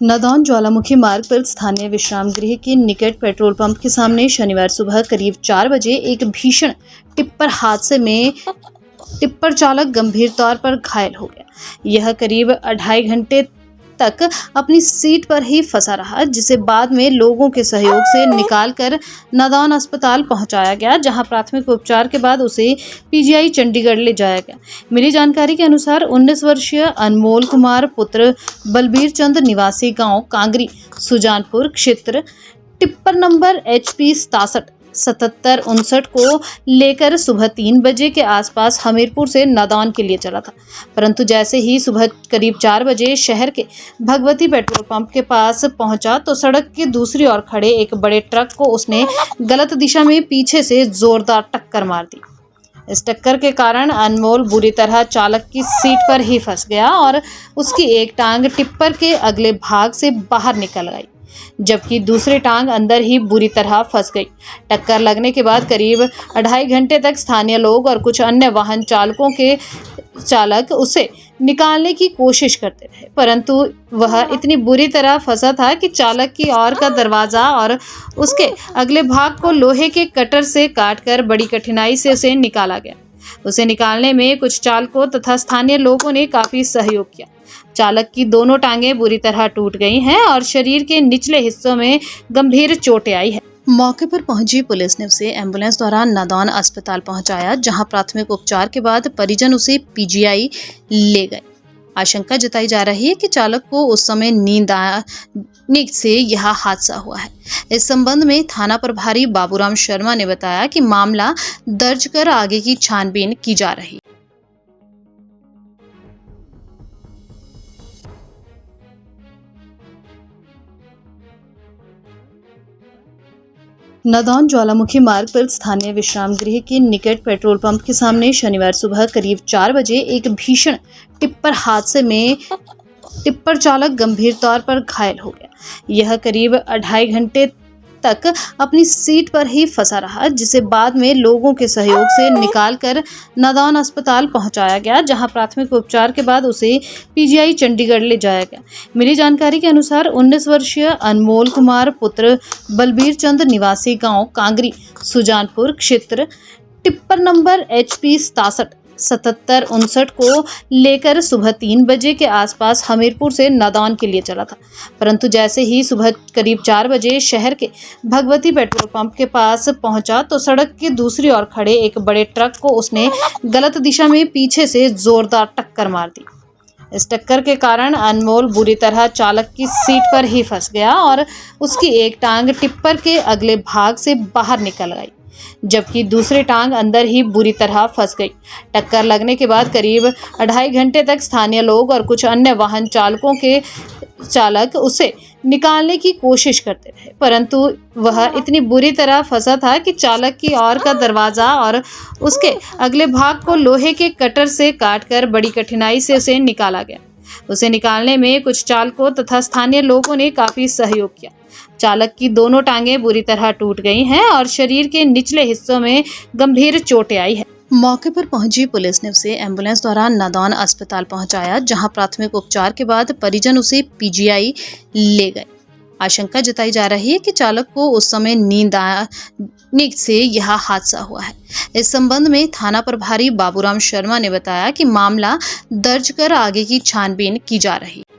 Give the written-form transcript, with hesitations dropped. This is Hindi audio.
नादौन ज्वालामुखी मार्ग पर स्थानीय विश्राम गृह के निकट पेट्रोल पंप के सामने शनिवार सुबह करीब 4 बजे एक भीषण टिप्पर हादसे में टिप्पर चालक गंभीर तौर पर घायल हो गया। यह करीब 2.5 घंटे तक अपनी सीट पर ही फंसा रहा, जिसे बाद में लोगों के सहयोग से निकालकर नादौन अस्पताल पहुंचाया गया, जहां प्राथमिक उपचार के बाद उसे पीजीआई चंडीगढ़ ले जाया गया। मिली जानकारी के अनुसार 19 वर्षीय अनमोल कुमार पुत्र बलबीर चंद निवासी गांव कांगरी सुजानपुर क्षेत्र टिप्पर नंबर HP 7759 को लेकर सुबह 3 बजे के आसपास हमीरपुर से नादौन के लिए चला था, परंतु जैसे ही सुबह करीब 4 बजे शहर के भगवती पेट्रोल पंप के पास पहुंचा तो सड़क के दूसरी ओर खड़े एक बड़े ट्रक को उसने गलत दिशा में पीछे से जोरदार टक्कर मार दी। इस टक्कर के कारण अनमोल बुरी तरह चालक की सीट पर ही फंस गया और उसकी एक टांग टिप्पर के अगले भाग से बाहर निकल गई, जबकि दूसरी टांग अंदर ही बुरी तरह फंस गई। टक्कर लगने के बाद करीब 2.5 घंटे तक स्थानीय लोग और कुछ अन्य वाहन चालक उसे निकालने की कोशिश करते रहे, परंतु वह इतनी बुरी तरह फंसा था कि चालक की ओर का दरवाजा और उसके अगले भाग को लोहे के कटर से काटकर बड़ी कठिनाई से उसे निकाला गया। उसे निकालने में कुछ चालकों तथा स्थानीय लोगों ने काफी सहयोग किया। चालक की दोनों टांगें बुरी तरह टूट गई हैं और शरीर के निचले हिस्सों में गंभीर चोटें आई है। मौके पर पहुंची पुलिस ने उसे एम्बुलेंस द्वारा नादौन अस्पताल पहुंचाया, जहां प्राथमिक उपचार के बाद परिजन उसे पीजीआई ले गए। आशंका जताई जा रही है कि चालक को उस समय नींद आने से यह हादसा हुआ है। इस संबंध में थाना प्रभारी बाबूराम शर्मा ने बताया कि मामला दर्ज कर आगे की छानबीन की जा रही है। नादौन ज्वालामुखी मार्ग पर स्थानीय विश्राम गृह के निकट पेट्रोल पंप के सामने शनिवार सुबह करीब 4 बजे एक भीषण टिप्पर हादसे में टिप्पर चालक गंभीर तौर पर घायल हो गया। यह करीब 2.5 घंटे तक अपनी सीट पर ही फंसा रहा, जिसे बाद में लोगों के सहयोग से निकालकर नादौन अस्पताल पहुंचाया गया, जहां प्राथमिक उपचार के बाद उसे पीजीआई चंडीगढ़ ले जाया गया। मिली जानकारी के अनुसार 19 वर्षीय अनमोल कुमार पुत्र बलबीर चंद निवासी गांव कांगरी सुजानपुर क्षेत्र टिप्पर नंबर HP 7759 को लेकर सुबह 3 बजे के आसपास हमीरपुर से नादौन के लिए चला था, परंतु जैसे ही सुबह करीब 4 बजे शहर के भगवती पेट्रोल पंप के पास पहुंचा तो सड़क के दूसरी ओर खड़े एक बड़े ट्रक को उसने गलत दिशा में पीछे से जोरदार टक्कर मार दी। इस टक्कर के कारण अनमोल बुरी तरह चालक की सीट पर ही फंस गया और उसकी एक टांग टिप्पर के अगले भाग से बाहर निकल गई, जबकि दूसरी टांग अंदर ही बुरी तरह फंस गई। टक्कर लगने के बाद करीब 2.5 घंटे तक स्थानीय लोग और कुछ अन्य वाहन चालक उसे निकालने की कोशिश करते रहे, परंतु वह इतनी बुरी तरह फंसा था कि चालक की ओर का दरवाजा और उसके अगले भाग को लोहे के कटर से काटकर बड़ी कठिनाई से उसे निकाला गया। उसे निकालने में कुछ चालकों तथा स्थानीय लोगों ने काफी सहयोग किया। चालक की दोनों टांगें बुरी तरह टूट गई हैं और शरीर के निचले हिस्सों में गंभीर चोटें आई है। मौके पर पहुंची पुलिस ने उसे एम्बुलेंस द्वारा नादौन अस्पताल पहुंचाया, जहां प्राथमिक उपचार के बाद परिजन उसे पीजीआई ले गए। आशंका जताई जा रही है कि चालक को उस समय नींद आने से यह हादसा हुआ है। इस संबंध में थाना प्रभारी बाबूराम शर्मा ने बताया कि मामला दर्ज कर आगे की छानबीन की जा रही है।